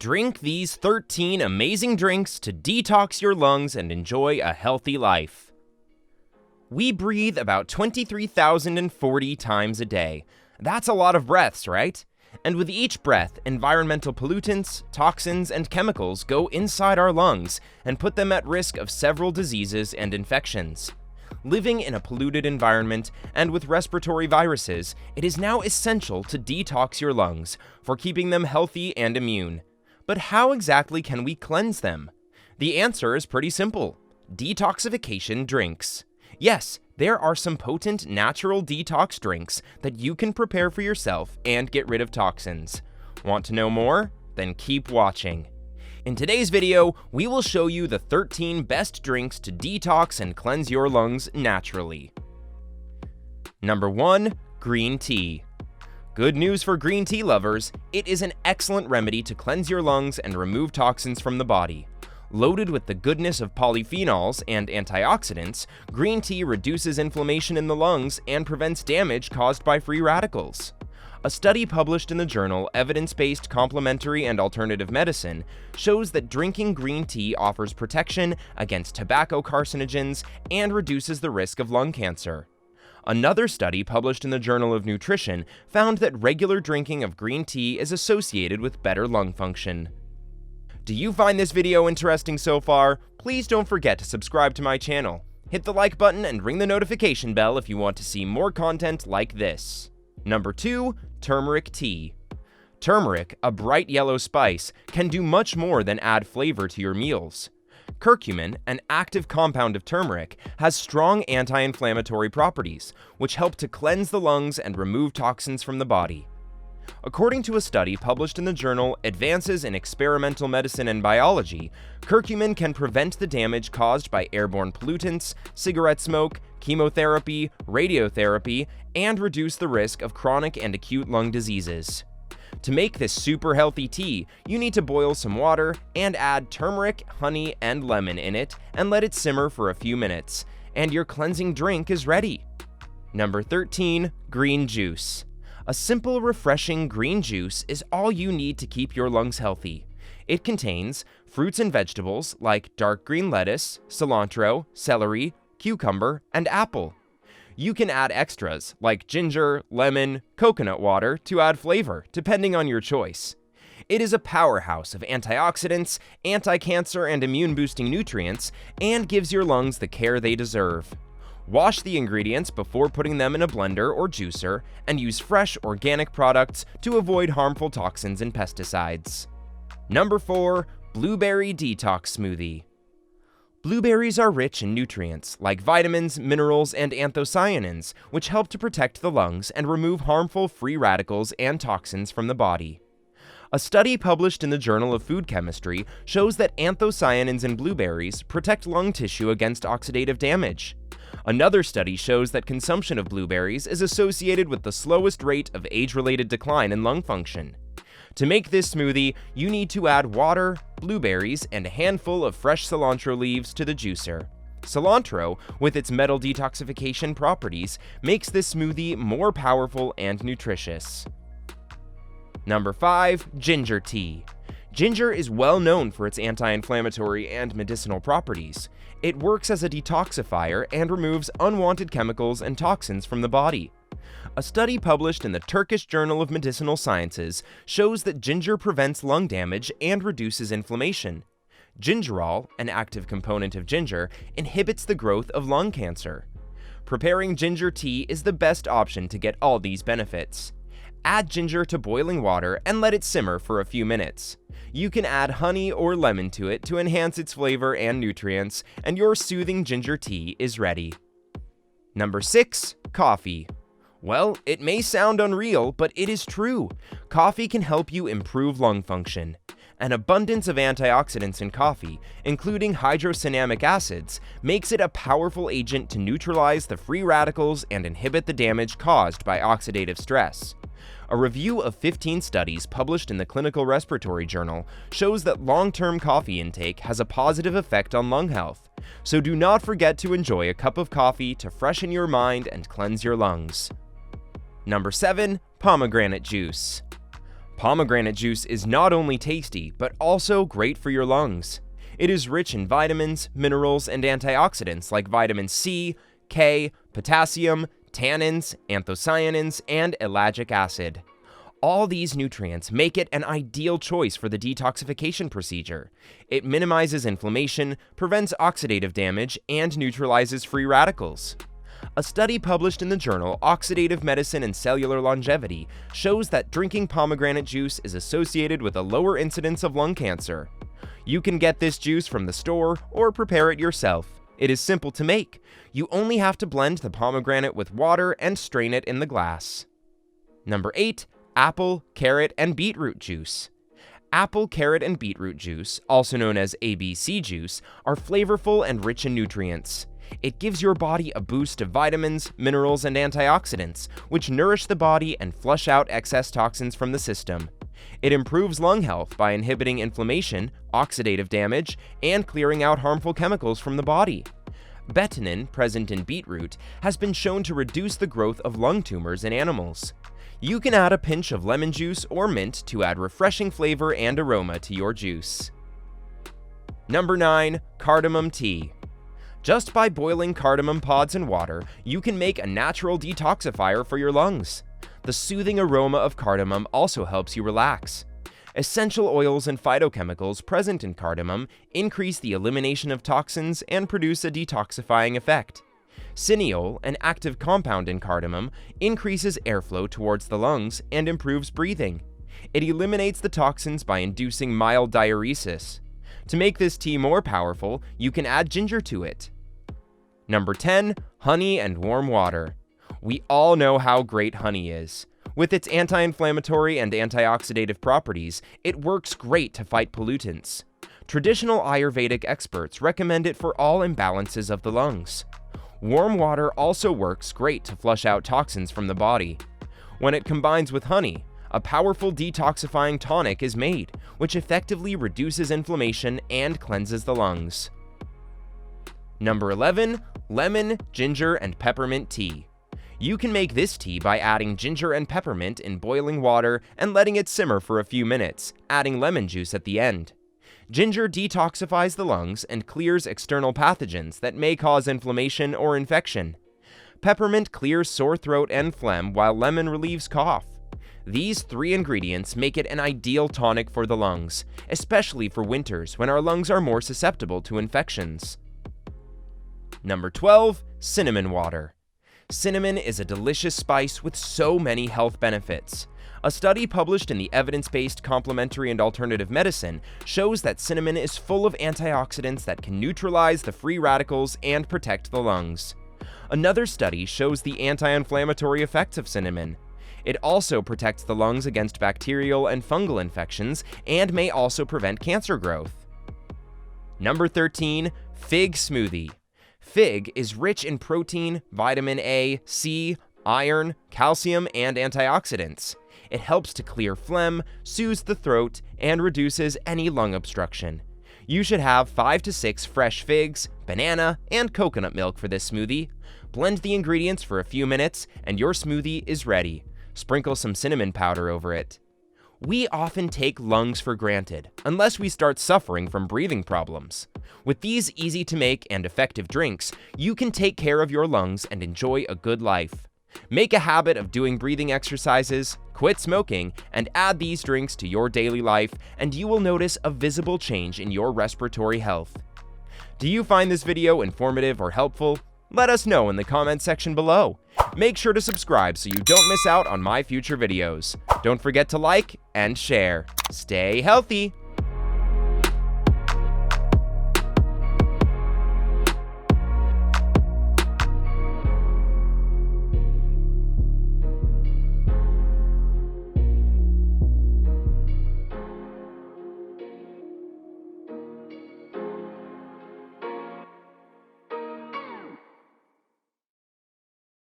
Drink these 13 amazing drinks to detox your lungs and enjoy a healthy life. We breathe about 23,040 times a day. That's a lot of breaths, right? And with each breath, environmental pollutants, toxins, and chemicals go inside our lungs and put them at risk of several diseases and infections. Living in a polluted environment and with respiratory viruses, it is now essential to detox your lungs for keeping them healthy and immune. But how exactly can we cleanse them? The answer is pretty simple: detoxification drinks. Yes, there are some potent natural detox drinks that you can prepare for yourself and get rid of toxins. Want to know more? Then keep watching. In today's video, we will show you the 13 best drinks to detox and cleanse your lungs naturally. Number 1. Green tea. Good news for green tea lovers, it is an excellent remedy to cleanse your lungs and remove toxins from the body. Loaded with the goodness of polyphenols and antioxidants, green tea reduces inflammation in the lungs and prevents damage caused by free radicals. A study published in the journal Evidence-Based Complementary and Alternative Medicine shows that drinking green tea offers protection against tobacco carcinogens and reduces the risk of lung cancer. Another study published in the Journal of Nutrition found that regular drinking of green tea is associated with better lung function. Do you find this video interesting so far? Please don't forget to subscribe to my channel. Hit the like button and ring the notification bell if you want to see more content like this. Number 2. Turmeric tea. Turmeric, a bright yellow spice, can do much more than add flavor to your meals. Curcumin, an active compound of turmeric, has strong anti-inflammatory properties, which help to cleanse the lungs and remove toxins from the body. According to a study published in the journal Advances in Experimental Medicine and Biology, curcumin can prevent the damage caused by airborne pollutants, cigarette smoke, chemotherapy, radiotherapy, and reduce the risk of chronic and acute lung diseases. To make this super healthy tea, you need to boil some water and add turmeric, honey, and lemon in it and let it simmer for a few minutes, and your cleansing drink is ready. Number 13. Green juice. A simple, refreshing green juice is all you need to keep your lungs healthy. It contains fruits and vegetables like dark green lettuce, cilantro, celery, cucumber, and apple. You can add extras like ginger, lemon, coconut water to add flavor, depending on your choice. It is a powerhouse of antioxidants, anti-cancer, and immune-boosting nutrients, and gives your lungs the care they deserve. Wash the ingredients before putting them in a blender or juicer, and use fresh, organic products to avoid harmful toxins and pesticides. Number 4. Blueberry detox smoothie. Blueberries are rich in nutrients like vitamins, minerals, and anthocyanins, which help to protect the lungs and remove harmful free radicals and toxins from the body. A study published in the Journal of Food Chemistry shows that anthocyanins in blueberries protect lung tissue against oxidative damage. Another study shows that consumption of blueberries is associated with the slowest rate of age-related decline in lung function. To make this smoothie, you need to add water, blueberries, and a handful of fresh cilantro leaves to the juicer. Cilantro, with its metal detoxification properties, makes this smoothie more powerful and nutritious. Number 5. Ginger tea. Ginger is well known for its anti-inflammatory and medicinal properties. It works as a detoxifier and removes unwanted chemicals and toxins from the body. A study published in the Turkish Journal of Medicinal Sciences shows that ginger prevents lung damage and reduces inflammation. Gingerol, an active component of ginger, inhibits the growth of lung cancer. Preparing ginger tea is the best option to get all these benefits. Add ginger to boiling water and let it simmer for a few minutes. You can add honey or lemon to it to enhance its flavor and nutrients, and your soothing ginger tea is ready. Number 6. Coffee. Well, it may sound unreal, but it is true. Coffee can help you improve lung function. An abundance of antioxidants in coffee, including hydrocinamic acids, makes it a powerful agent to neutralize the free radicals and inhibit the damage caused by oxidative stress. A review of 15 studies published in the Clinical Respiratory Journal shows that long-term coffee intake has a positive effect on lung health, so do not forget to enjoy a cup of coffee to freshen your mind and cleanse your lungs. Number 7. Pomegranate juice. Pomegranate juice is not only tasty, but also great for your lungs. It is rich in vitamins, minerals, and antioxidants like vitamin C, K, potassium, tannins, anthocyanins, and ellagic acid. All these nutrients make it an ideal choice for the detoxification procedure. It minimizes inflammation, prevents oxidative damage, and neutralizes free radicals. A study published in the journal Oxidative Medicine and Cellular Longevity shows that drinking pomegranate juice is associated with a lower incidence of lung cancer. You can get this juice from the store or prepare it yourself. It is simple to make. You only have to blend the pomegranate with water and strain it in the glass. Number 8. Apple, carrot, and beetroot juice. Apple, carrot, and beetroot juice, also known as ABC juice, are flavorful and rich in nutrients. It gives your body a boost of vitamins, minerals, and antioxidants, which nourish the body and flush out excess toxins from the system. It improves lung health by inhibiting inflammation, oxidative damage, and clearing out harmful chemicals from the body. Betanin, present in beetroot, has been shown to reduce the growth of lung tumors in animals. You can add a pinch of lemon juice or mint to add refreshing flavor and aroma to your juice. Number 9. Cardamom tea. Just by boiling cardamom pods in water, you can make a natural detoxifier for your lungs. The soothing aroma of cardamom also helps you relax. Essential oils and phytochemicals present in cardamom increase the elimination of toxins and produce a detoxifying effect. Cineol, an active compound in cardamom, increases airflow towards the lungs and improves breathing. It eliminates the toxins by inducing mild diuresis. To make this tea more powerful, you can add ginger to it. Number 10. Honey and warm water. We all know how great honey is. With its anti-inflammatory and antioxidative properties, it works great to fight pollutants. Traditional Ayurvedic experts recommend it for all imbalances of the lungs. Warm water also works great to flush out toxins from the body. When it combines with honey, a powerful detoxifying tonic is made, which effectively reduces inflammation and cleanses the lungs. Number 11. Lemon, ginger, and peppermint tea. You can make this tea by adding ginger and peppermint in boiling water and letting it simmer for a few minutes, adding lemon juice at the end. Ginger detoxifies the lungs and clears external pathogens that may cause inflammation or infection. Peppermint clears sore throat and phlegm, while lemon relieves cough. These 3 ingredients make it an ideal tonic for the lungs, especially for winters when our lungs are more susceptible to infections. Number 12. Cinnamon water. Cinnamon is a delicious spice with so many health benefits. A study published in the Evidence-Based Complementary and Alternative Medicine shows that cinnamon is full of antioxidants that can neutralize the free radicals and protect the lungs. Another study shows the anti-inflammatory effects of cinnamon. It also protects the lungs against bacterial and fungal infections and may also prevent cancer growth. Number 13. Fig smoothie. Fig is rich in protein, vitamin A, C, iron, calcium, and antioxidants. It helps to clear phlegm, soothes the throat, and reduces any lung obstruction. You should have 5 to 6 fresh figs, banana, and coconut milk for this smoothie. Blend the ingredients for a few minutes, and your smoothie is ready. Sprinkle some cinnamon powder over it. We often take lungs for granted, unless we start suffering from breathing problems. With these easy-to-make and effective drinks, you can take care of your lungs and enjoy a good life. Make a habit of doing breathing exercises, quit smoking, and add these drinks to your daily life, and you will notice a visible change in your respiratory health. Do you find this video informative or helpful? Let us know in the comment section below. Make sure to subscribe so you don't miss out on my future videos. Don't forget to like and share. Stay healthy!